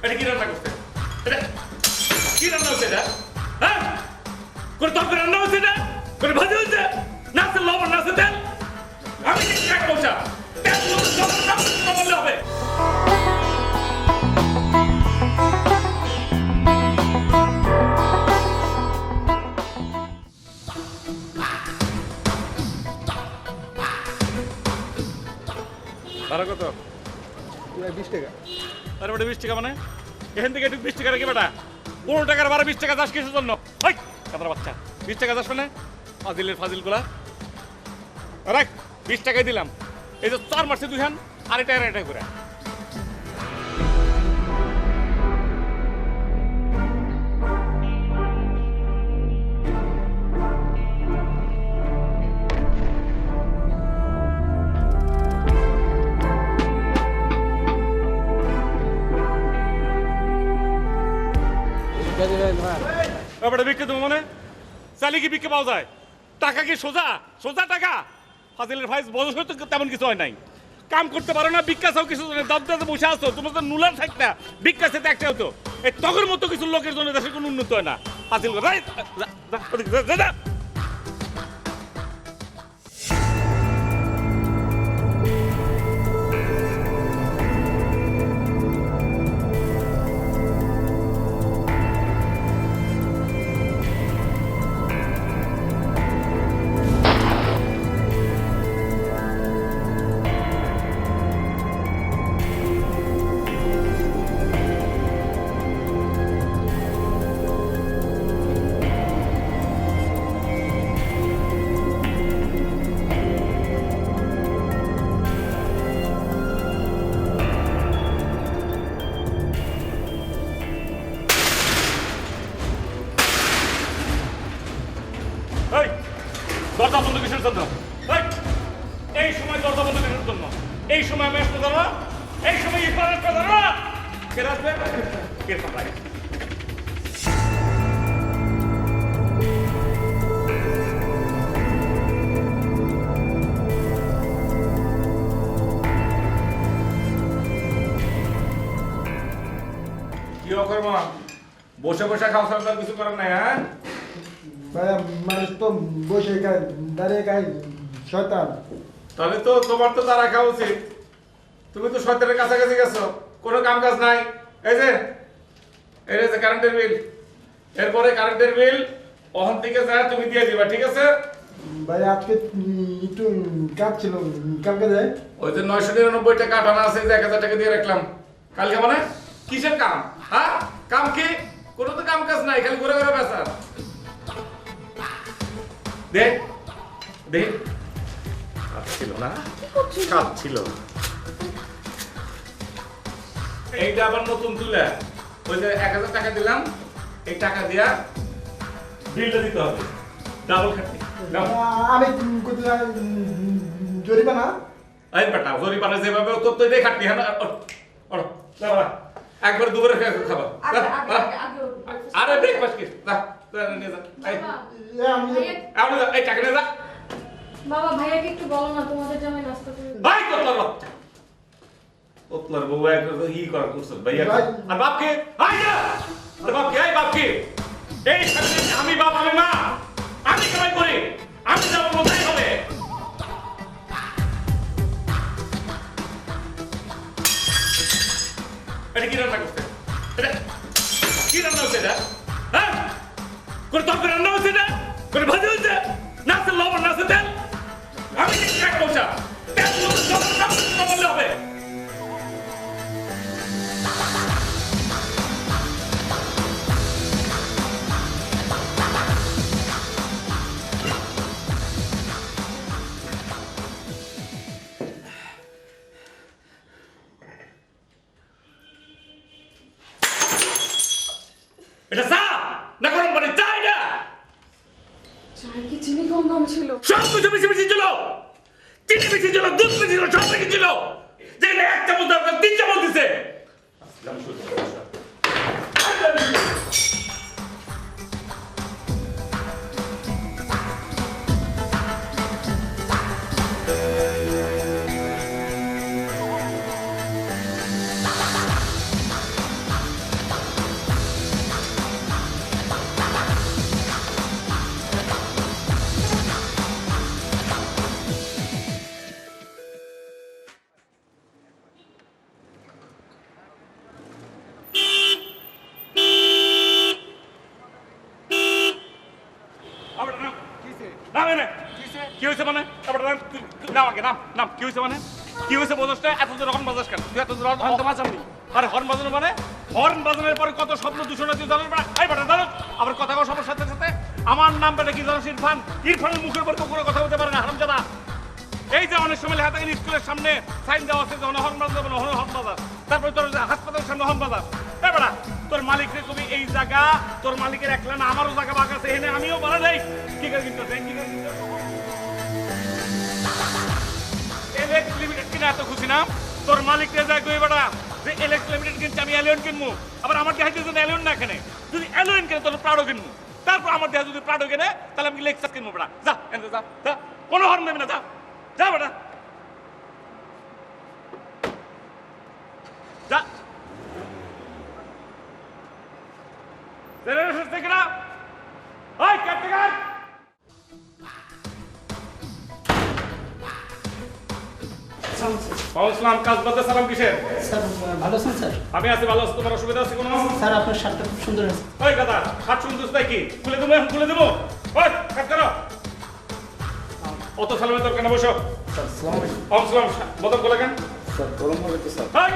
এটা কি রান্না করতে? এটা কি রান্না হচ্ছে এটা? হ্যাঁ? করে তরকারি রান্না হচ্ছে এটা? করে ভাজি হচ্ছে? না আছে লবণ, না আছে তেল? আমি কি এক পয়সা? তেল লবণ সব বললে হবে। ভাড়া কত? 20 টাকা। আরে বেটা 20 টাকা মানে? এখান থেকে একটু 20 টাকা রেখে বেটা 15 টাকার ভাড়া 20 টাকা দাস কিসের জন্য? হাই কাতরা বাচ্চা 20 টাকা দাস মানে? ফাজিল গুলা রাখ 20 টাকাই দিলাম। এই যে 4 মাসে 2 হান আড়াইটা করে। এবারে বিক্রি দেবো মানে চালি কি বিক্রি পাওয়া যায়? টাকা কি সোজা সোজা টাকা? ফাজিলের ফাইজ বয়স হয়তো তেমন কিছু হয় নাই, কাম করতে পারো না, ভিক্ষা চাও কিছু দাবদাতে বসে আসতো। তোমার তো নুলার থাকতে ভিক্ষা সেতে একটা হতো। এই তগর মতো কিছু লোকের জন্য দেশের কোনো উন্নত হয় না। ফাজিল দরজা বন্ধ কিসের জন্য? এই সময় দরজা বন্ধ কিসের জন্য? এই সময় আমি আসতে পারবো না, এই সময় ইফতার আসতে পারবো না। কে আসবে? কে সামলায়? কি অকর্মা বসে বসে খাওয়া ছাড়া কিছু করার নাই? হ্যাঁ ভাইয়া মানুষ তো বসে খায়, দাঁড়িয়ে খায়, শয়তান। তাহলে তো তোমার তো তারা খাওয়া উচিত। তুমি তো শয়তানের কাছাকাছি গেছো, কোনো কাম কাজ নাই। এই যে কারেন্টের বিল, এরপরে কারেন্টের বিল ওখান থেকে যায় তুমি দিয়ে দিবা, ঠিক আছে? ভাই আজকে একটু কাজ ছিল, কালকে যাই। ওই যে 999 টাকা আটানা আছে, যে 1000 টাকা দিয়ে রাখলাম। কালকে মানে কিসের কাম? হ্যাঁ কাম কি? কোনো তো কাম কাজ নাই, খালি ঘুরে ঘুরে বেচার। দে দে কাজ ছিল না, কাজ ছিল। এইটা আবার নতুন তুলে ওই যে 1000 টাকা দিলাম, এই টাকা দিয়া বিলটা দিতে হবে, ডাবল খাটনি। আমি কোথায় জরিমানা? এই বেটা জরিমানা যেভাবে তো তুই দেখ খাটনি। হ্যাঁ একবার দুপুরে খাবা। আরে ব্রেকফাস্ট কি নিয়ে যা, এই টাকা নিয়ে যা। বাবা ভাইয়াকে একটু বলো না তোমাদের জামাই নাস্তা করে। ভাই তোতলার বউ একটা ই করা করছ ভাইয়া। আর বাপকে আই যা, আর বাপকে এই সামনে আমি বাপ আমি মা, আমি কামাই করি, আমি যাব কোথায় হবে? এটা কি রান্না করতে? এটা কি রান্না হচ্ছে এটা? হ্যাঁ করে তরকারি রান্না হচ্ছে এটা? করে ভাজি হচ্ছে? না আছে লবণ, না আছে তেল? আমি কি এক পয়সা? তেল লবণ সব বললে হবে। এটা চা না গরম পানি? চা এটা? চায় কি চিনি কম দাম ছিল? সব কিছু বেশি ছিল, চিনি বেশি ছিল, দুধ বেশি ছিল, সব বেশি ছিল। যেখানে 1 চামচ দরকার 3 চামচ দিছে। নামে না কি হয়েছে মানে এবার নাম আগে নাম নাম কি হয়েছে মানে কি হয়েছে বোঝাস না এত দূর হর্ন বাজাস কেন তুই এত দূর হর্ন তো বাজাবি আরে হর্ন বাজানো মানে হর্ন বাজানোর পরে কত শব্দ দূষণ তুই জানিস না এই বেটা জানো আবার কথা কও সবার সাথে সাথে আমার নাম বেটা কি জানিস ইরফান ইরফানের মুখের উপর কোনো কথা বলতে পারে না হারামজাদা এই যে অনেক সময় লেখা থাকে স্কুলের সামনে সাইন দেওয়া আছে যে হর্ন বাজাবো না হর্ন বাজার তারপরে তোর হাসপাতালের সামনে হর্ন বাজার এই বেটা তোর মালিককে তুমি এই জায়গা তোর মালিকের একলা না আমারও জায়গা বাক আছে এনে আমিও বলা যাই কি করে কিন্তু কি করে কিন্তু এলেক্স লিমিটেড কিনা এত খুশি না তোর মালিককে যায় কই বেটা যে এলেক্স লিমিটেড কিনছে আমি অ্যালিয়ন কিনবো আবার আমার দেখাই যদি অ্যালিয়ন না কেনে যদি অ্যালিয়ন কিনে তোর প্রাডো কিনবো তারপর আমার দেহা যদি প্রাডো কিনে তাহলে আমি লেক্সাস কিনবো বেটা যা এনে যা যা কোনো হর্ন দেবে না যা যা বেটা যা জেনারেশন থেকে না ওই ক্যাপ্টেন আসসালাম কাজ বাদে সালাম কিসের স্যার ভালো আছেন স্যার আমি আছি ভালো আছি তোমার অসুবিধা আছে কোনো স্যার আপনার শার্টটা খুব সুন্দর আছে ওই কথা হাত সুন্দর তাই কি খুলে দেবো এখন খুলে দেবো ওই কাজ করো অত সালামের দরকার না বসো স্যার আসসালামু আলাইকুম আসসালাম বদল খোলা কেন স্যার গরম হবে তো স্যার ওই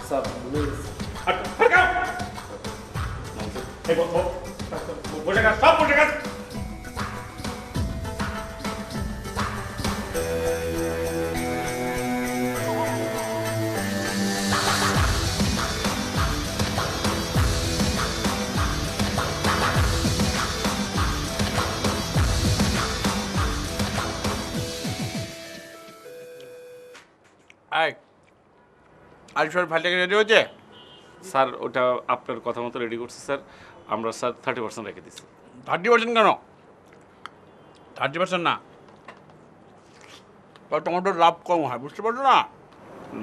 স্যার ভুলে গেছি হাটকাও এই বসে কাজ সব বসে কাজ আলিশর ফাইলটাকে রেডি হয়েছে স্যার ওটা আপনার কথা মতো রেডি করছি স্যার আমরা স্যার 30% রেখে দিচ্ছি 30% কেন 30% না টমেটোর লাভ কম হয় বুঝতে পারছো না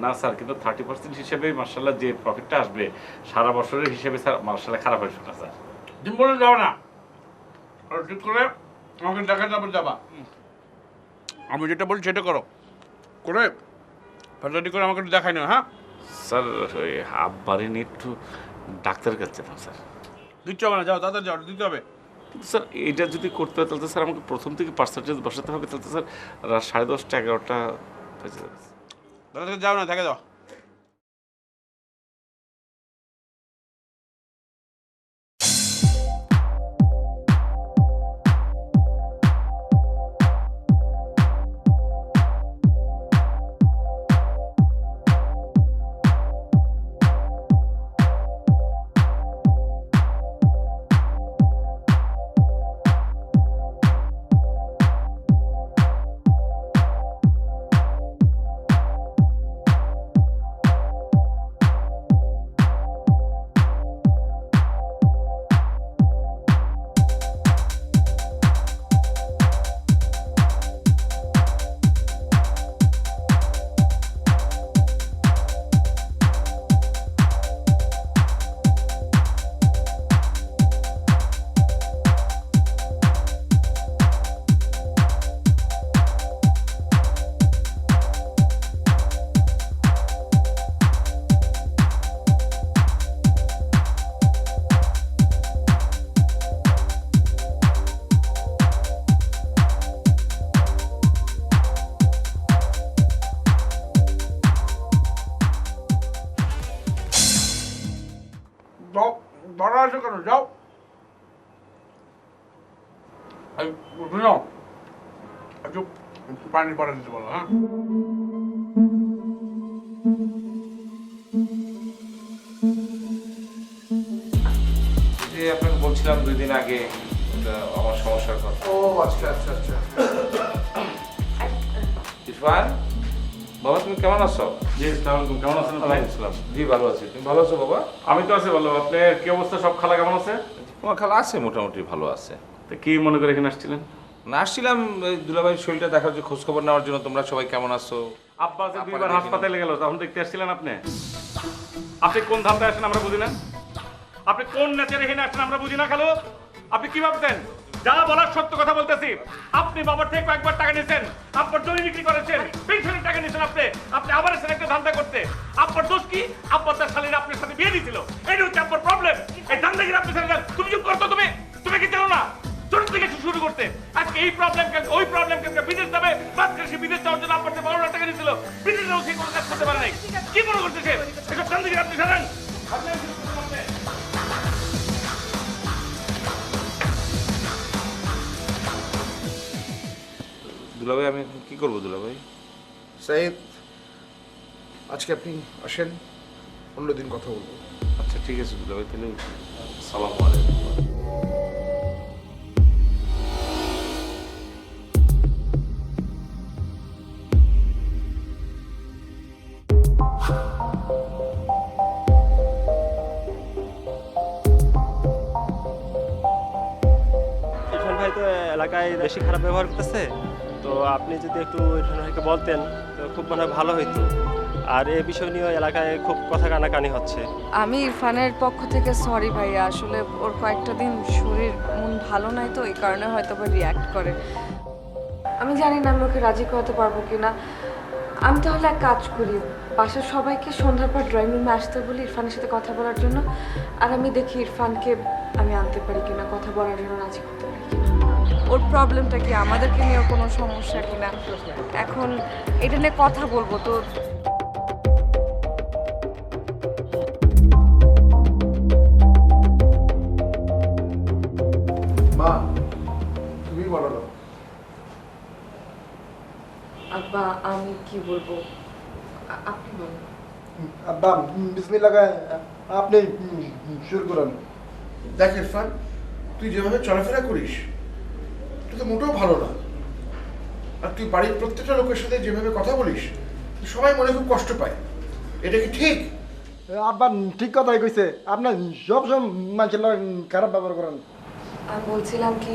না স্যার কিন্তু 30% হিসেবে মার্শাল্লাহ যে প্রফিটটা আসবে সারা বছরের হিসেবে স্যার মার্শাল্লাহ খারাপ হয়ে না স্যার তুমি বলে যাও না আর ঠিক করে আমাকে দেখা যাবে যাবা আমি যেটা বলি সেটা করো করে ফাইলটা করে আমাকে দেখাই না হ্যাঁ স্যার ওই আব্বারে নিয়ে একটু ডাক্তারের কাছে যেতাম স্যার দিচ্ছ হবে না যাও তাড়াতাড়ি যাও দিতে হবে কিন্তু স্যার এটা যদি করতে হয় তাহলে স্যার আমাকে প্রথম থেকে পার্সেন্টেজ বসাতে হবে তাহলে স্যার রাত 10:30 11টা বেজে যাবে তাড়াতাড়ি যাও না দেখে যাও যাও ধরা আছে কেন যাও একটু পানি পরে দিতে বলো হ্যাঁ যে আপনাকে বলছিলাম 2 দিন আগে আমার সমস্যার কথা ও আচ্ছা আচ্ছা আচ্ছা ইরফান বাবা তুমি কেমন আছো জি আসসালামু আলাইকুম কেমন আছেন আলহামদুলিল্লাহ জি ভালো আছি তুমি ভালো আছো বাবা আমি তো আছি ভালো আপনার কি অবস্থা সব খালা কেমন আছে তোমার খালা আছে মোটামুটি ভালো আছে তো কি মনে করে এখানে আসছিলেন না আসছিলাম দুলাভাইয়ের শরীরটা দেখার যে খোঁজ খবর নেওয়ার জন্য তোমরা সবাই কেমন আছো আব্বা যে দুইবার হাসপাতালে গেল তখন দেখতে আসছিলেন আপনি আপনি কোন ধান্দায় আসেন আমরা বুঝি না আপনি কোন নেচারে এখানে আসেন আমরা বুঝি না খালো আপনি কি ভাবতেন যা বলার সত্য কথা বলতেছি আপনি বাবার থেকে কয়েকবার টাকা নিয়েছেন আপনার জমি বিক্রি করেছেন পেনশনের টাকা নিয়েছেন আপনি আবার এসেছেন একটা ধান্দা করতে আপনার দোষ কি আব্বা তার শালীর আপনার সাথে বিয়ে দিয়েছিল এটা হচ্ছে আপনার প্রবলেম এই ধান্দাগিরি আপনি ছেড়ে দেন তুমি চুপ করতো তুমি কি জানো না ছোট থেকে শুরু করতে আজকে এই প্রবলেম ওই সাবধান থেকে আপনি সরেন। আপনি শুরু করুন আপনি। দুলাভাই আমি এখন কি করবো দুলাভাই? সাইদ, আজকে আপনি আসেন, অন্যদিন কথা বলবো। আচ্ছা ঠিক আছে দুলাভাই, তাহলে সালাম আলাইকুম। ইরফান ভাই তো এলাকায় বেশি খারাপ ব্যবহার করতেছে, তো আপনি যদি একটু ইরফান ভাইকে বলতেন তো খুব মনে হয় ভালো হইতো। আর এই বিষয় নিয়ে এলাকায় খুব কথা কানাকানি হচ্ছে। আমি ইরফানের পক্ষ থেকে সরি ভাইয়া, আসলে ওর কয়েকটা দিন শরীর মন ভালো নাই, তো এই কারণে হয়তো বা রিয়্যাক্ট করে। আমি জানি না আমি ওকে রাজি করাতে পারবো কিনা। আমি তাহলে এক কাজ করি, বাসার সবাইকে সন্ধ্যার পর ড্রয়িং রুমে আসতে বলি ইরফানের সাথে কথা বলার জন্য, আর আমি দেখি ইরফানকে আমি আনতে পারি কিনা, কথা বলার জন্য রাজি করতে পারি কিনা। ওর প্রবলেমটা কি, আমাদেরকে নিয়ে কোনো সমস্যা কিনা, এখন এটা নিয়ে কথা বলবো। তো মা, তুমি বলো না। আব্বা আমি কি বলবো, আপনি বলুন। আব্বা বিসমিল্লাহ কয়ে আপনি শুরু করেন। দেখ ইরফান, তুই যেভাবে চলাফেরা করিস এটা তো মোটেও ভালো না। আর তুই বাড়ির প্রত্যেকটা লোকের সাথে যেভাবে কথা বলিস সবাই মনে খুব কষ্ট পায়। এটা কি ঠিক? আব্বা ঠিক কথাই কইছে, আপনার সবসময় মানুষের লগে খারাপ ব্যবহার করেন। আমি বলছিলাম কি,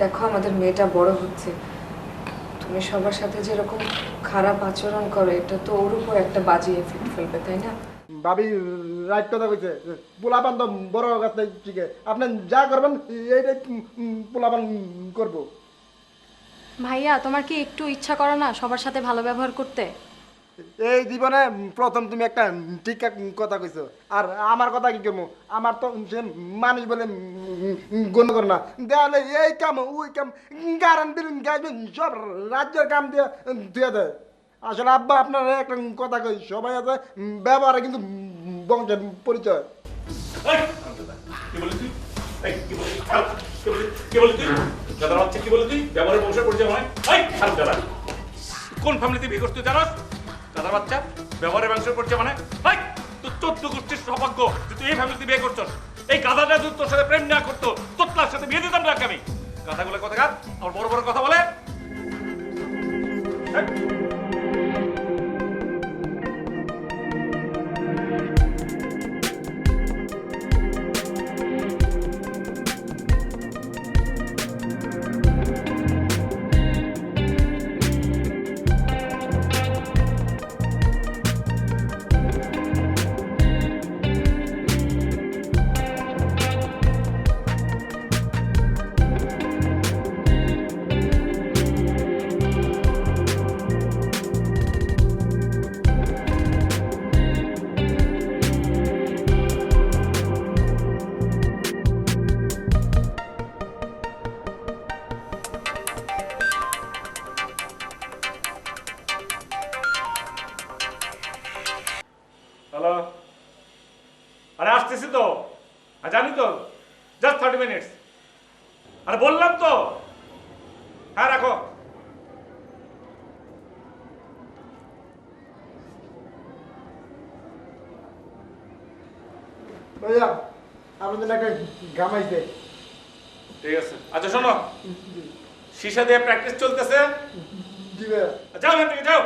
দেখো আমাদের মেয়েটা বড় হচ্ছে, তুমি সবার সাথে যেরকম খারাপ আচরণ করো এটা তো ওর উপর একটা বাজে এফেক্ট ফেলবে, তাই না? ভাবি রাইট কথা কইছে, পোলাপান তো বড় কথা শিখে, আপনি যা করবেন এইটাই পোলাপান করবো। ভাইয়া তোমার কি একটু ইচ্ছা করে না সবার সাথে ভালো ব্যবহার করতে? এই জীবনে প্রথম তুমি একটা ঠিক কথা কইছো, আর আমার কথা কি করবো? আমার তো সে মানুষ বলে গণ্য করে না। দেওয়ালে এই কাম ওই কাম গারান বিলিন গাইবেন সব রাজ্যের কাম দিয়ে দিয়ে দেয়। আসলে আব্বা আপনার একটা কথা কই, সবাই আছে ব্যবহারে কিন্তু বংশের পরিচয়। এই, কি বলি তুই? এই, কি বলি? কি বলি তুই? দাদার বাচ্চা কি বলি তুই? ব্যবহারের বংশের পরিচয় হয়? এই, খারাপ দাদা। কোন ফ্যামিলিতে বিয়ে করছিস তুই জানোস? দাদার বাচ্চা ব্যবহারের বংশের পরিচয় মানে? এই, তোর 14 গোষ্ঠীর সৌভাগ্য যে তুই এই ফ্যামিলিতে বিয়ে করছস। এই গাধাটা যদি তোর সাথে প্রেম না করতো, তোর তার সাথে বিয়ে দিতাম না আমি। গাধাগুলো কথা কার আর বড় বড় কথা বলে। এই, হ্যালো, আরে আসতেছি তো, জানি তো, জাস্ট 30 মিনিটস। আরে বললাম তো, হ্যাঁ রাখো। ভাইয়া আপনাদের একটা গামাইছে। ঠিক আছে, আচ্ছা শোনো, সীসা দিয়ে প্র্যাকটিস চলতেছে। জি ভাইয়া। যাও এখান থেকে যাও।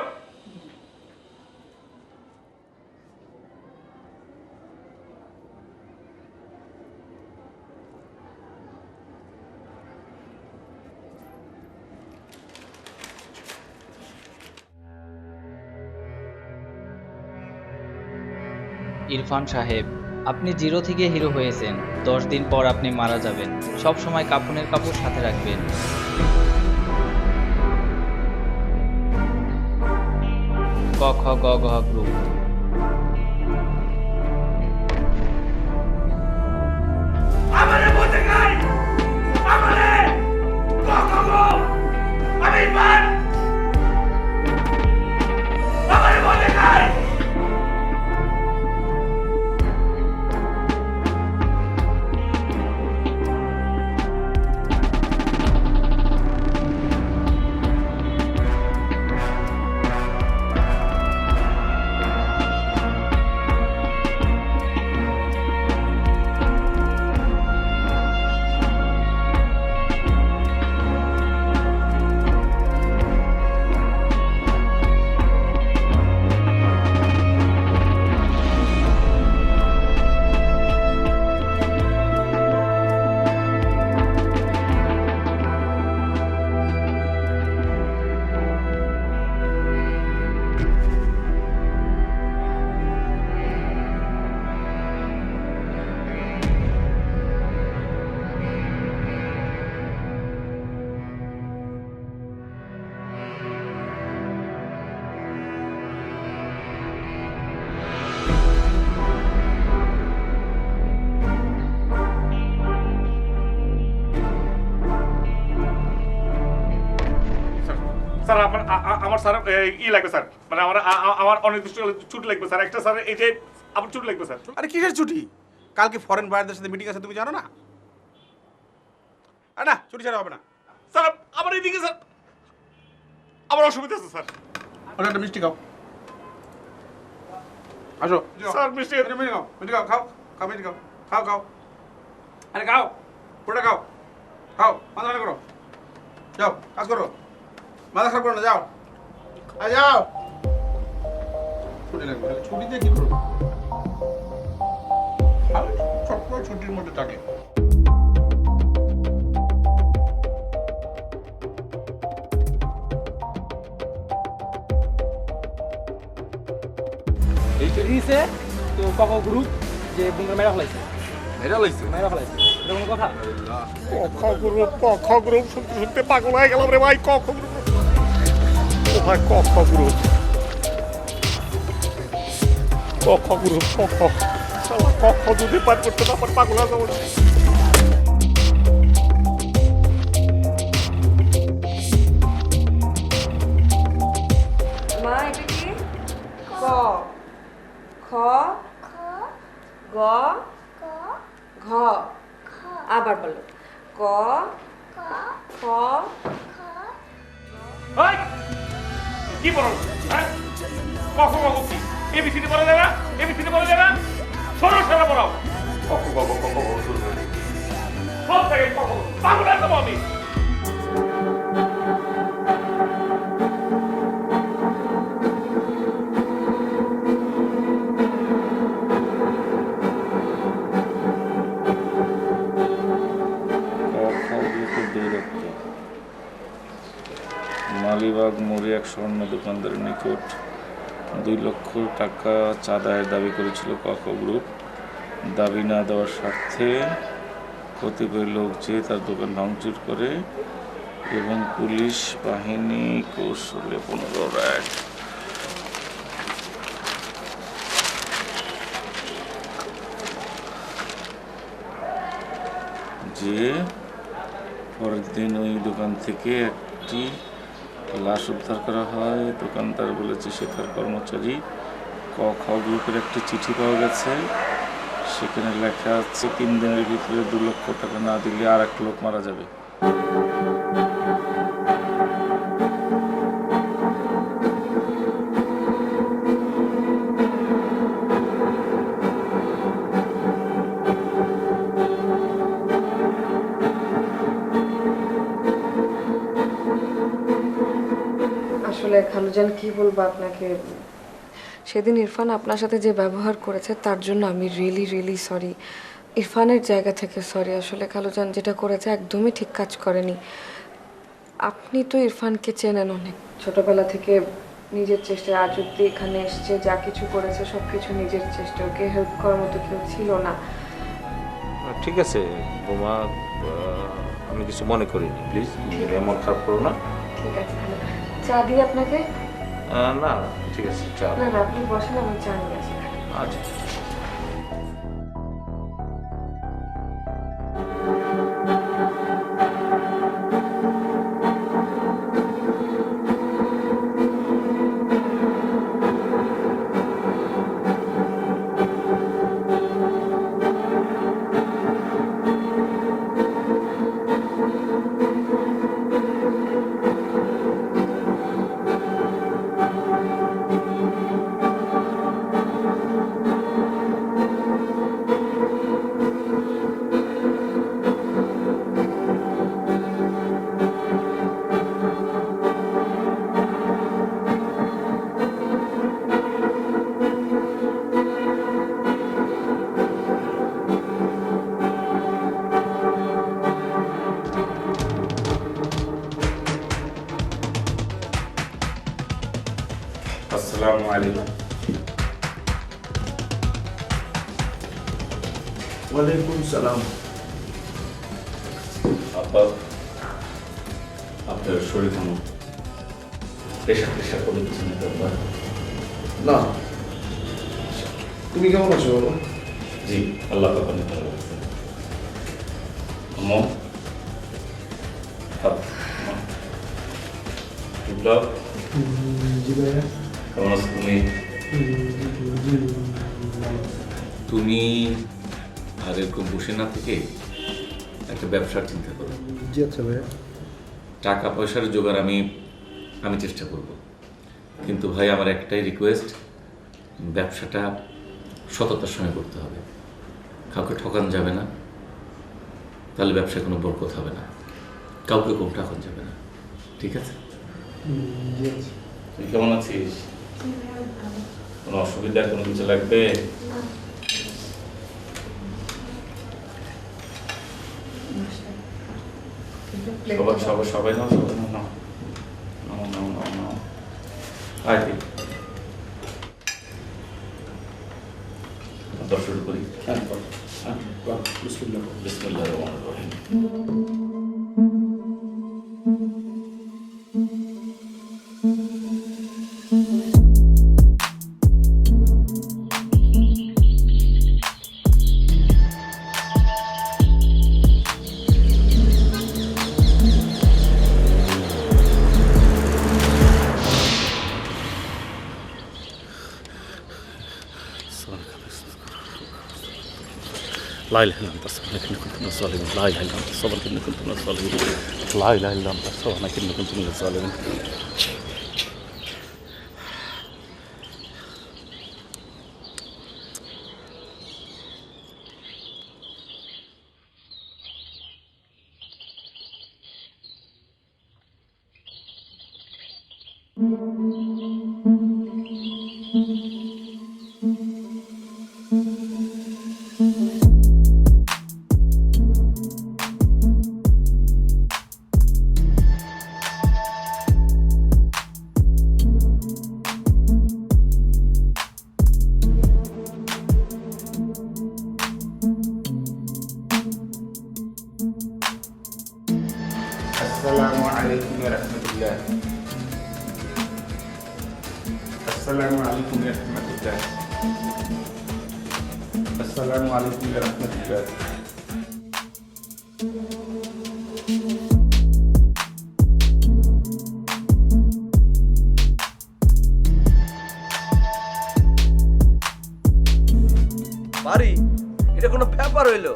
ইরফান সাহেব, আপনি জিরো থেকে হিরো হয়েছেন। 10 দিন পর আপনি মারা যাবেন। সব সময় কাফনের কাপড় সাথে রাখবেন। ক খ গ ঘ গ্রুপ। আমারে বলতে নাই, আমারে কখনো আমি মান, আমারে বলতে নাই। স্যার আমার স্যার ই লাগবে স্যার, মানে আমার অনির্দিষ্ট ছুটি লাগবে স্যার, একটা স্যার এই যে আমার ছুটি লাগবে স্যার। আরে কিসের ছুটি? কালকে ফরেন বায়ারদের সাথে মিটিং আছে, তুমি জানো না? আরে না, ছুটি ছাড়া হবে না। স্যার আমার এইদিকে স্যার আমার অসুবিধা আছে স্যার। আরে একটা মিষ্টি খাও, আসো স্যার মিষ্টি মিষ্টি খাও, মিষ্টি খাও, খাও খাও, মিষ্টি খাও, খাও খাও, আরে খাও, পুরোটা খাও, খাও, মাথা ঠান্ডা করো, যাও কাজ করো, মাথা খারাপ করো না, যাও যাও। ছুটি লাগবে, ছুটিতে কি করবো? সবসময় ছুটির মধ্যে থাকে। এইটা দিয়েছে তো কাকা গ্রুপ যে বুঙ্গা মেরা ফেলাইছে, মেরা লাইছে, মেরা ফেলাইছে, এটা কোনো কথা? ক খ গ্রুপ শুনতে শুনতে পাগল হয়ে গেলাম রে ভাই। ক খ গ্রুপ, ও ভাই ক খ গ্রুপ, ক খ গ্রুপ, ক খ, শালা ক খ যদি পার করতে না পার পাগল হয়ে যাবো। মা এটা কি? ক খ গ ঘ, আবার বলো ক খ। এই, কি বলো হ্যাঁ? ক খ গ ঘ কি এবিসিডি বলা যায় না? এবিসিডি বলা যায় না? সরো সরো বলো। ক খ গ ঘ ক খ গ ঘ শুরু করে সব থেকে ক খ পাগল হয়ে যাবো আমি। মালিবাগ মোড়ে এক স্বর্ণ দোকানদারের নিকট 2 লক্ষ টাকা চাঁদায়ের দাবি করেছিল ক খ গ্রুপ। দাবি না দেওয়ার স্বার্থে কতিপয় লোক যে তার দোকান ভাঙচুর করে এবং পুলিশ বাহিনী কৌশলে 15 রায়। যে পরের দিন ওই দোকান থেকে একটি লাশ উদ্ধার করা হয়। দোকানদার বলেছে সে তার কর্মচারী। ক খ গ্রুপের একটি চিঠি পাওয়া গেছে, সেখানে লেখা আছে 3 দিনের ভিতরে 2 লক্ষ টাকা না দিলে আর এক লোক মারা যাবে। আসলে খালুজান কি বলবো আপনাকে, সেদিন ইরফান আপনার সাথে যে ব্যবহার করেছে তার জন্য আমি রিয়েলি সরি। ইরফানের জায়গা থেকে সরি। আসলে খালুজান যেটা করেছে একদমই ঠিক কাজ করেনি। আপনি তো ইরফানকে চেনেন অনেক ছোটবেলা থেকে, নিজের চেষ্টায় আজ অব্দি এখানে এসছে, যা কিছু করেছে সব কিছু নিজের চেষ্টা, ওকে হেল্প করার মতো কেউ ছিল না। ঠিক আছে বোমা, আমি কিছু মনে করিনি, প্লিজ মন খারাপ করো না। ঠিক আছে, তাহলে চা দিই আপনাকে? না ঠিক আছে, চা না না, আপনি বসেন, আমি চা নিয়ে আসি। আচ্ছা। আসসালামু আলাইকুম। ওয়ালাইকুম সালাম। আপা, আপনার শরীর কেমন? প্রেশার করে কিছু নেই তো আপনার? না, তুমি কেমন আছো বাবা? জি, আল্লাহ পাক অনেক ভালো আছে। আম্মু, বিপ্লব কেমন আছো তুমি? তুমি আর এরকম বসে না থেকে একটা ব্যবসার চিন্তা করো। জি আচ্ছা ভাইয়া। টাকা পয়সার জোগাড় আমি চেষ্টা করব, কিন্তু ভাই আমার একটাই রিকোয়েস্ট, ব্যবসাটা সততার সঙ্গে করতে হবে, কাউকে ঠকানো যাবে না, তাহলে ব্যবসায় কোনো বরকত হবে না, কাউকে কম ঠকানো যাবে না, ঠিক আছে? তুই কেমন আছিস? কোনো অসুবিধা কোনো কিছু লাগবে? সবাই নাও, আয় ঠিক দর্শন করি। বিসমিল্লাহির রহমানির রহিম। لا اله الا انت سبحانك اني كنت من الظالمين لا اله الا انت سبحانك اني كنت من الظالمين لا اله الا انت سبحانك اني كنت من الظالمين আসসালামু আলাইকুম ওয়া রাহমাতুল্লাহ। আসসালামু আলাইকুম ওয়া রাহমাতুল্লাহ। আসসালামু আলাইকুম ওয়া রাহমাতুল্লাহ। বাড়ি এটা কোনো ব্যাপার হইলো?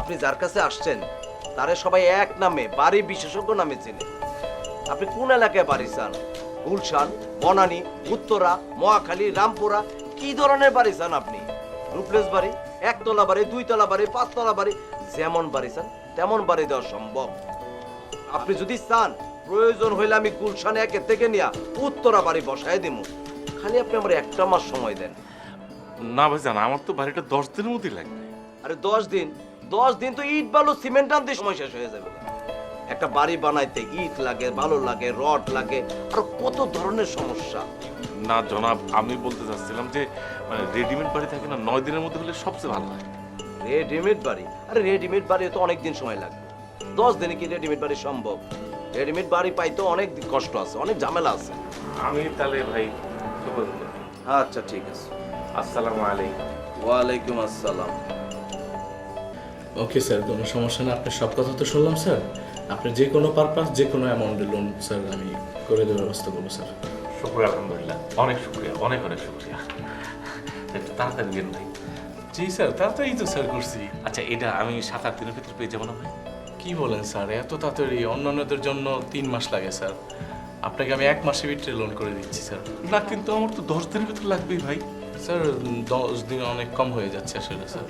আপনি যার কাছে আসছেন তারে সবাই এক নামে বাড়ি বিশেষজ্ঞ নামে চেনে। আপনি কোন এলাকায় বাড়ি চান? গুলশান, বনানী, উত্তরা, মহাখালী, রামপুরা, কি ধরনের বাড়ি চান আপনি? ডুপ্লেক্স বাড়ি, একতলা বাড়ি, দুইতলা বাড়ি, পাঁচতলা বাড়ি, যেমন বাড়ি চান তেমন বাড়ি দেওয়া সম্ভব। আপনি যদি চান প্রয়োজন হইলে আমি গুলশানে একে থেকে নিয়ে উত্তরা বাড়ি বসায় দিব, খালি আপনি আমার একটা মাস সময় দেন। না ভাই জান, আমার তো বাড়িটা 10 দিনের মধ্যে লাগবে। আরে 10 দিন? 10 দিন তো ইট বালু সিমেন্ট আনতে সময় শেষ হয়ে যাবে। একটা বাড়ি বানাইতে ইট লাগে, বালু লাগে, রড লাগে, আর কত ধরনের সমস্যা। না জনাব, আমি বলতে চাচ্ছিলাম যে মানে রেডিমেড বাড়ি থাকে না, 9 দিনের মধ্যে হলে সবচেয়ে ভালো হয়। রেডিমেড বাড়ি? আরে রেডিমেড বাড়ি তো অনেক দিন সময় লাগবে। 10 দিনে কি রেডিমেড বাড়ি সম্ভব? রেডিমেড বাড়ি পাইতে অনেক কষ্ট আছে, অনেক ঝামেলা আছে। আমি তাহলে ভাই আচ্ছা ঠিক আছে। আসসালামু আলাইকুম। ওয়ালাইকুম আসসালাম। ওকে স্যার, কোনো সমস্যা না। আপনার সব কথা তো শুনলাম স্যার। আপনার যে কোনো পারপাস, যে কোনো অ্যামাউন্টের লোন স্যার আমি করে দেওয়ার ব্যবস্থা করবো স্যার। শুক্রিয়া, আলহামদুলিল্লাহ, অনেক শুক্রিয়া, অনেক শুক্রিয়া। একটু তাড়াতাড়ি দিন ভাই। জি স্যার, তাড়াতাড়ি তো স্যার করছি। আচ্ছা, এটা আমি 7-8 দিনের ভিতরে পেয়ে যাবো না ভাই? কি বলেন স্যার, এত তাড়াতাড়ি? অন্যান্যদের জন্য 3 মাস লাগে স্যার, আপনাকে আমি 1 মাসের ভিতরে লোন করে দিচ্ছি স্যার। না কিন্তু আমার তো 10 দিনের ভিতরে লাগবেই ভাই। স্যার 10 দিন অনেক কম হয়ে যাচ্ছে আসলে স্যার।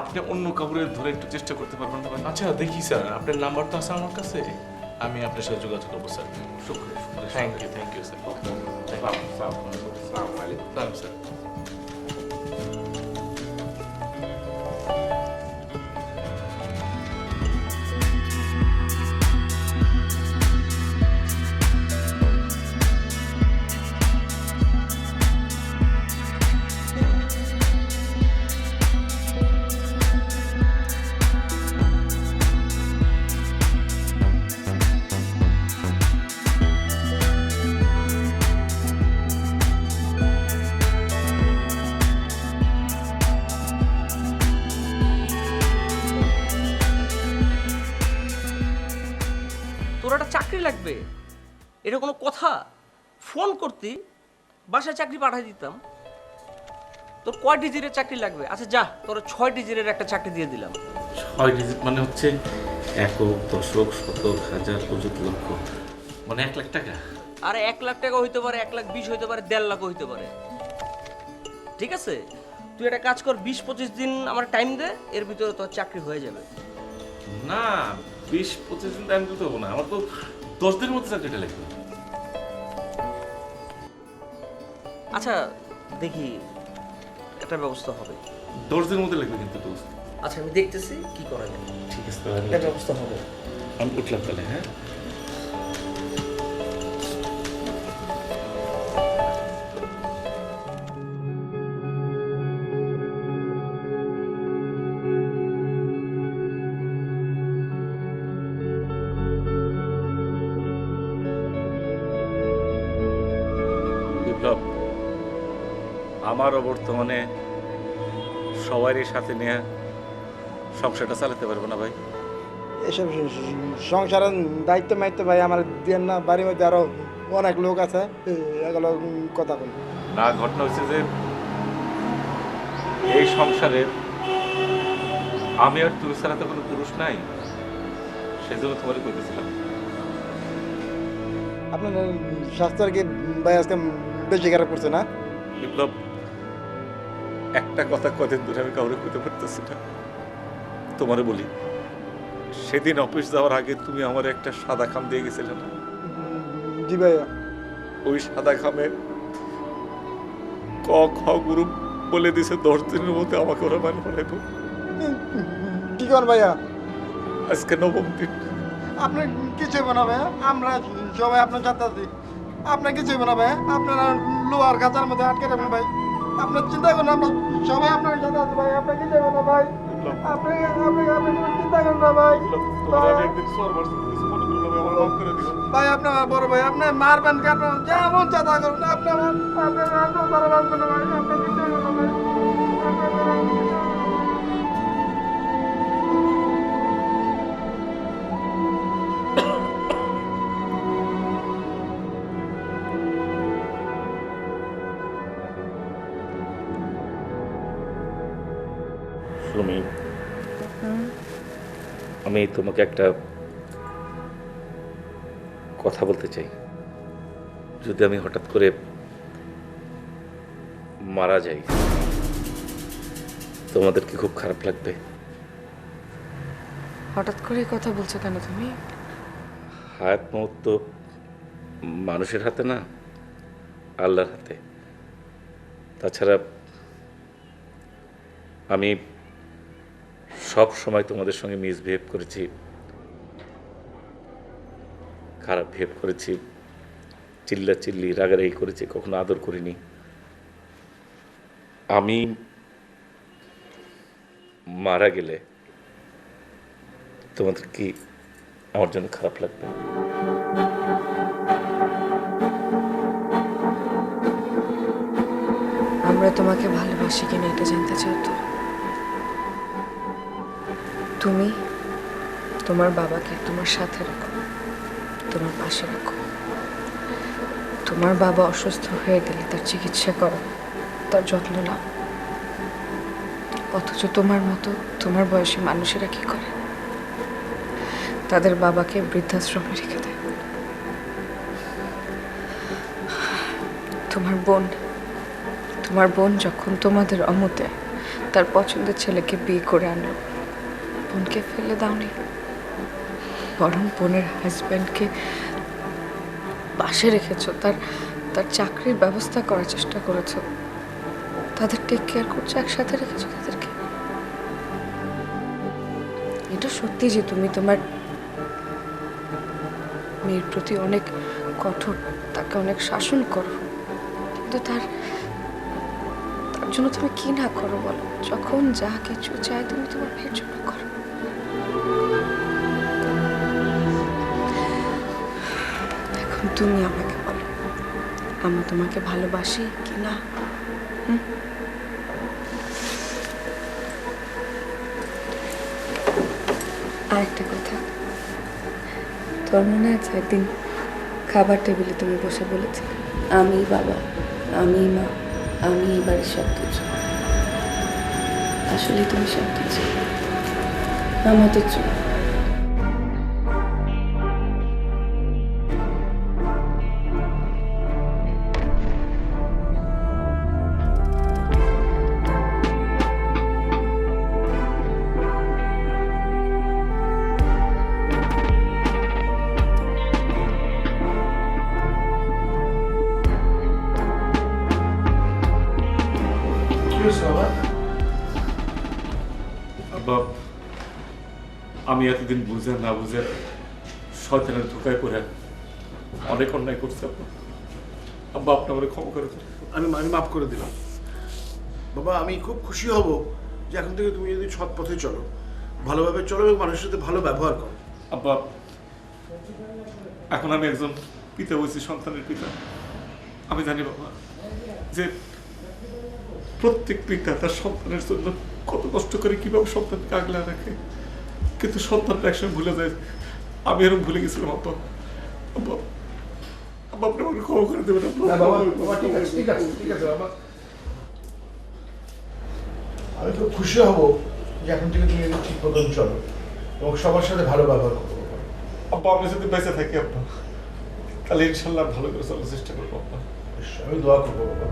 আপনি অন্য কাউরে ধরে একটু চেষ্টা করতে পারবেন না ভাই? আচ্ছা দেখি স্যার, আপনার নাম্বার তো আছে আমার কাছে, আমি আপনার সাথে যোগাযোগ করবো স্যার। শুক্রিয়া, থ্যাংক ইউ স্যার। আসসালামু আলাইকুম স্যার। তোর একটা চাকরি লাগবে, এটা কোনো কথা? ফোন করতি, বাসায় চাকরি পাঠিয়ে দিতাম। তোর কয় ডিজিটের চাকরি লাগবে? আচ্ছা যা, তোর 6 ডিজিটের একটা চাকরি দিয়ে দিলাম। 6 ডিজিট মানে হচ্ছে একক, দশক, শতক, হাজার, অযুত, লক্ষ, মানে 1 লাখ টাকা। আর 1 লাখ টাকা হইতে পারে, 1,20,000 হইতে পারে, 1.5 লাখ হইতে পারে। ঠিক আছে, তুই একটা কাজ কর, 20-25 দিন আমার টাইম দে, এর ভিতরে তোর চাকরি হয়ে যাবে। না, 20-25 দিন টাইম দিতে হবে না, আমার তো 10 দিনের মধ্যে চাকরিটা লাগবে। আচ্ছা দেখি, একটা ব্যবস্থা হবে। 10 দিনের মধ্যে লাগবে কিন্তু দোস্ত। আচ্ছা আমি দেখতেছি কি করা যায়। ঠিক আছে, একটা ব্যবস্থা হবে। আমি উঠলাম তাহলে। হ্যাঁ, বিপ্লব, আমারও বর্তমানে সবারই সাথে নিয়ে সংসারটা চালাতে পারবো না ভাই। এসব সংসারের দায়িত্ব মাইত্ব ভাই আমার দিয়ে না, বাড়ির মধ্যে আরো অনেক লোক আছে, এগুলো কথা বলি না। ঘটনা হচ্ছে যে এই সংসারে আমি আর তুমি ছাড়া তো কোনো পুরুষ নাই, সেজন্য তোমারই কইতেছিলাম। আপনার স্বাস্থ্যের কি ভাই আজকে বেশি খারাপ করছে না? বিপ্লব, একটা কথা কদিন ধরে আমি কাউরে কইতে পারতেছি না। তোমারে বলি, সেদিন অফিস যাওয়ার আগে তুমি আমার একটা সাদা খাম দিয়ে গেছিলে না? জি ভাইয়া। ওই সাদা খামে ক খ গ্রুপ বলে দিছে 10 দিনের মধ্যে আমাকে ওরা মানে ফেলাইবো। কি কর ভাইয়া? আজকে 9ম দিন। আপনি কি চাইবো না ভাইয়া? আমরা সবাই আপনার সাথে আছি। আপনার কি চাইবো না ভাইয়া? আপনারা লোহার গাছার মধ্যে আটকে রাখবেন ভাই। আপনার চিন্তা করেন, আমরা সবাই আপনার সাথে আছি ভাই। আপনার কি চাইবো না ভাই? আপনি চিন্তা করেন না ভাই। ভাই আপনার বড় ভাই, আপনি মারবেন কেন? যেমন চাঁদা করুন আপনার ভাই। আপনার কি চাইবো না ভাই? সুমি, আমি তোমাকে একটা কথা বলতে চাই। যদি আমি হঠাৎ করে মারা যাই, তোমাদের কি খুব খারাপ লাগবে? হঠাৎ করে কথা বলছো কেন তুমি? হায়াত মৌত তো মানুষের হাতে না, আল্লাহর হাতে। তাছাড়া আমি সব সময় তোমাদের সঙ্গে মিসবিহেভ করেছি, খারাপ বিহেভ করেছি, চিল্লাচিল্লি রাগারাগি করেছি, কখনো আদর করিনি। আমি মারা গেলে তোমাদের কি আমার জন্য খারাপ লাগবে? আমরা তোমাকে ভালোবাসি কিনা এটা জানতে চাও তো? তুমি তোমার বাবাকে তোমার সাথে রাখো, তোমার পাশে রাখো। তোমার বাবা অসুস্থ হয়ে গেলে তার চিকিৎসা করো, তার যত্ন নাও। অথচ তোমার মতো তোমার বয়সী মানুষেরা কি করে? তাদের বাবাকে বৃদ্ধাশ্রমে রেখে দেয়। তোমার বোন যখন তোমাদের অমতে তার পছন্দের ছেলেকে বিয়ে করে আনলো, বোনকে ফেলে দাওনি, বরং বোনের হাজব্যান্ডকে পাশে রেখেছো, তার চাকরির ব্যবস্থা করার চেষ্টা করেছো, তাদের টেক কেয়ার করছো, একসাথে রেখেছো তাদেরকে। এটা সত্যি যে তুমি তোমার মেয়ের প্রতি অনেক কঠোর, তাকে অনেক শাসন করো, কিন্তু তার জন্য তুমি কি না করো বলো? যখন যা কিছু চাই তুমি তোমার মেয়ের জন্য করো। এখন তুমি আমাকে বলো, আমি তোমাকে ভালোবাসি কি না? আরেকটা কথা, তোর মনে আছে একদিন খাবার টেবিলে তুমি বসে বলেছিলে আমি বাবা, আমি মা, আমি এই বাড়ির সব কিছু। আসলে তুমি সব কিছু, আমার তো চুপ। আব্বা, আমি এতদিন বুঝে না বুঝে শয়তানের ধোকায় পড়ে অনেক অন্যায় করছি আব্বা। আব্বা, আপনি আমাকে ক্ষমা করে দিন। আমি মাফ করে দিলাম বাবা। আমি খুব খুশি হব যে এখন থেকে তুমি যদি সৎ পথে চলো, ভালোভাবে চলো এবং মানুষের সাথে ভালো ব্যবহার করো। আব্বা, এখন আমি একজন পিতা হয়েছি, সন্তানের পিতা। আমি জানি বাবা যে প্রত্যেক পিতা তার সন্তানের জন্য কত কষ্ট করে কিভাবে সন্তানকে আগলে রাখে, কিন্তু সন্তানটা একসময় ভুলে যায়। আমি এরকম ভুলে গেছিলাম আব্বা। আব্বা, আব্বা, আপনি আমাকে ক্ষমা করে দেবেন। ঠিক আছে বাবা। আমি খুব খুশি হব যে এখন থেকে তুমি ঠিক মতন চলো এবং সবার সাথে ভালো ব্যবহার করো। আব্বা, আমি যদি বেঁচে থাকি আব্বা, তাহলে ইনশাল্লাহ ভালো করে চলার চেষ্টা করবো আব্বা। আমি দোয়া করবো বাবা।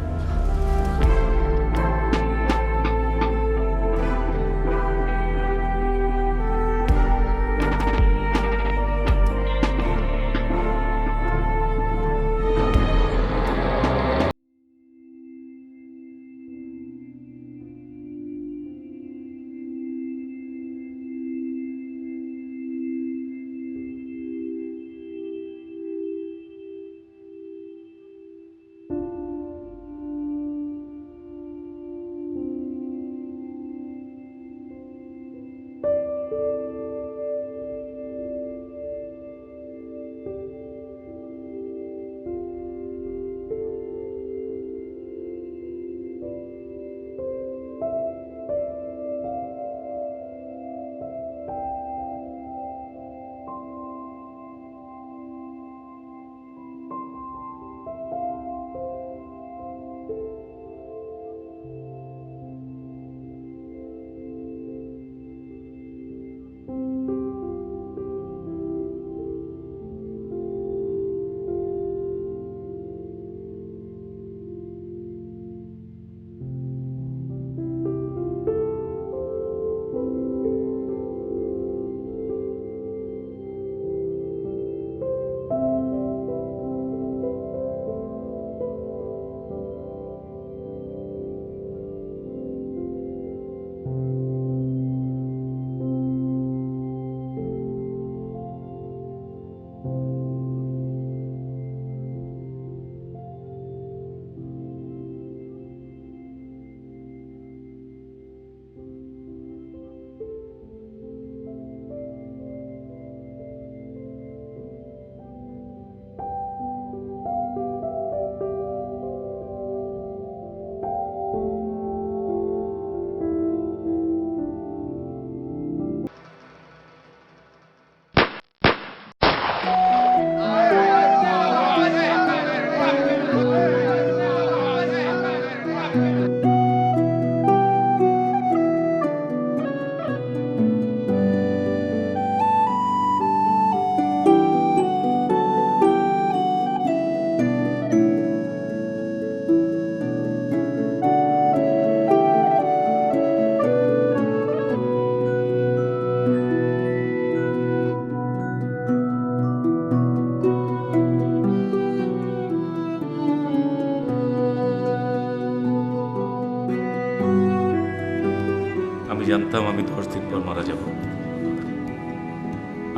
জানতাম আমি 10 দিন পর মারা যাব।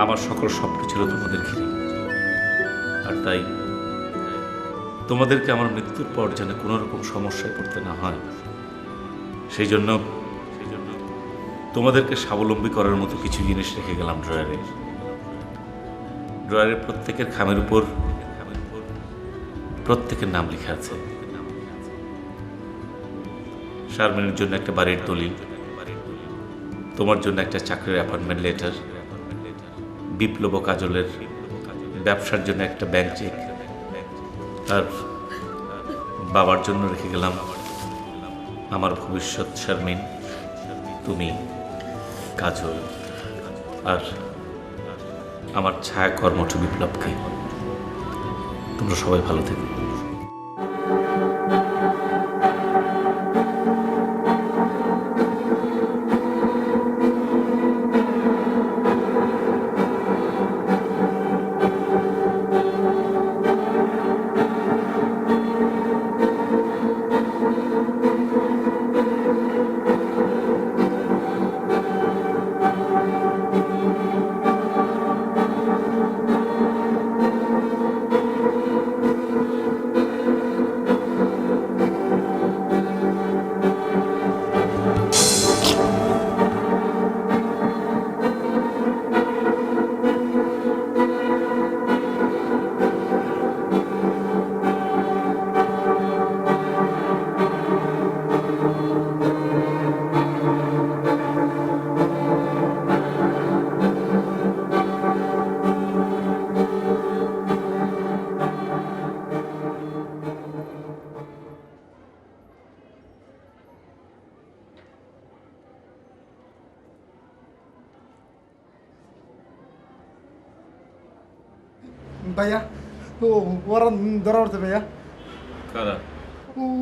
আমার সকল স্বপ্ন ছিল তোমাদের ঘিরে, আর তাই তোমাদেরকে আমার মৃত্যুর পর যেন কোনো রকম সমস্যায় পড়তে না হয়, সেই জন্য তোমাদেরকে স্বাবলম্বী করার মতো কিছু জিনিস রেখে গেলাম ড্রয়ারে। ড্রয়ারের প্রত্যেকের খামের উপর প্রত্যেকের নাম লেখা আছে। শারমিনের জন্য একটা বাড়ির দলিল, তোমার জন্য একটা চাকরির অ্যাপয়েন্টমেন্ট লেটার, বিপ্লব ও কাজলের ব্যবসার জন্য একটা ব্যাংক চেক, আর বাবার জন্য রেখে গেলাম আমার ভবিষ্যৎ শারমিন, তুমি, কাজল আর আমার ছায়া কর্মঠ বিপ্লবকে। তোমরা সবাই ভালো থেকো। ভাইয়া ও ওরা ধরা পড়ছে ভাইয়া। কারা?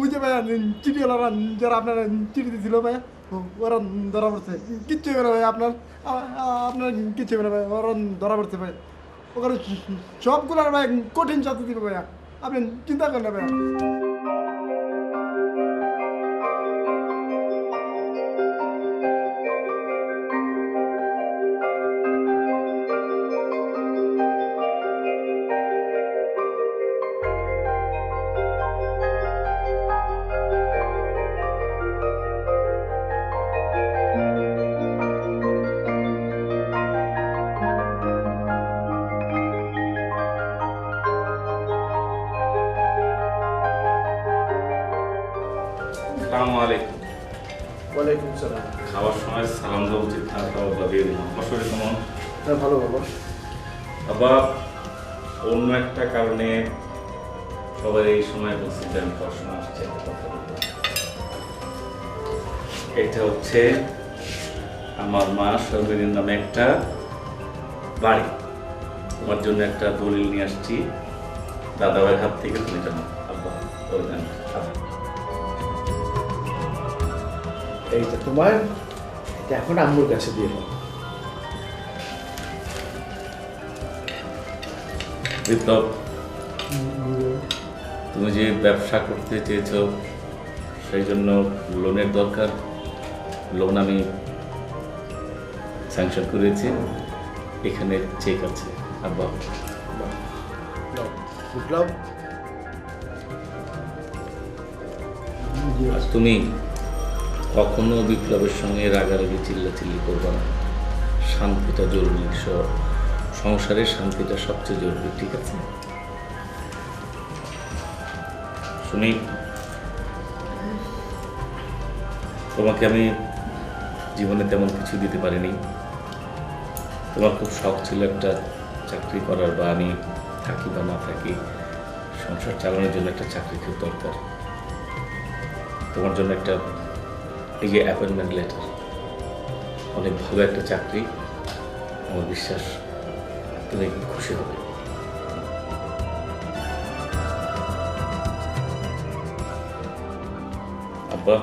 ওই যে ভাইয়া চিঠিওয়ালারা যারা আপনার চিঠি দিয়েছিল ভাইয়া, ওরা ধরা পড়ছে। কিচ্ছু হবে না ভাই, আপনার কিচ্ছু হবে না ভাই, ওরা ধরা পড়ছে ভাই। ওখানে সবগুলোর ভাই কঠিন শাস্তি দিবে ভাইয়া, আপনি চিন্তা করেন না ভাইয়া। আসসালামু আলাইকুম। ওয়ালাইকুম সালাম। খাওয়ার সময় সালাম দেওয়া উচিত না, খাওয়া দিয়ে দিলাম। বছরে কেমন? হ্যাঁ ভালো বাবা। আবার অন্য একটা কারণে সবাই এই সময় বলছি যে আমি পড়াশোনা আসছে একটা কথা বলবো। এটা হচ্ছে আমার মা সর্বদিন নামে একটা বাড়ি, তোমার জন্য একটা দলিল নিয়ে আসছি দাদা ভাইয়ের হাত থেকে, তুমি জানো আব্বা ওই দেন। এইটা তোমার, এটা এখন আম্মুর কাছে দিয়ে দাও। বিপ্লব, তুমি যে ব্যবসা করতে চেয়েছো সেই জন্য লোনের দরকার, লোন আমি স্যাংশন করেছি, এখানে চেক আছে। আব্বা বিপ্লব, আর তুমি কখনো বিপ্লবের সঙ্গে রাগারাগি চিল্লাচিল্লি করবে না। শান্তিটা জরুরি, সংসারের শান্তিটা সবচেয়ে জরুরি, ঠিক আছে? শুনি, তোমাকে আমি জীবনে তেমন কিছু দিতে পারিনি। তোমার খুব শখ ছিল একটা চাকরি করার, বা আমি থাকি বা না থাকি সংসার চালানোর জন্য একটা চাকরি খুব দরকার। তোমার জন্য একটা এই যে অ্যাপয়েন্টমেন্ট লেটার, অনেক ভালো একটা চাকরি, আমার বিশ্বাস তুমি খুশি হবে। আব্বা,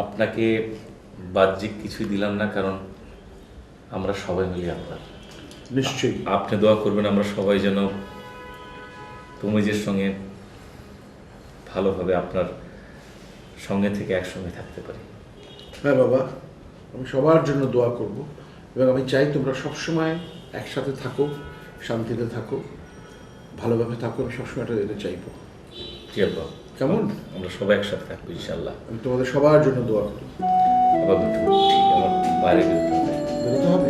আপনাকে বাহ্যিক কিছুই দিলাম না, কারণ আমরা সবাই মিলে আপনার। নিশ্চয়ই আপনি দোয়া করবেন আমরা সবাই যেন তুমি যে সঙ্গে ভালোভাবে আপনার সঙ্গে থেকে একসঙ্গে থাকতে পারি। হ্যাঁ বাবা, আমি সবার জন্য দোয়া করব এবং আমি চাই তোমরা সবসময় একসাথে থাকো, শান্তিতে থাকো, ভালোভাবে থাকো। আমি সবসময় এটা যেতে চাইবো। জি আব্বা, কেমন? আমরা সবাই একসাথে থাকবো ইনশাল্লাহ। আমি তোমাদের সবার জন্য দোয়া করি। আবার আমার বাইরে বেরোতে হবে। বেরোতে হবে?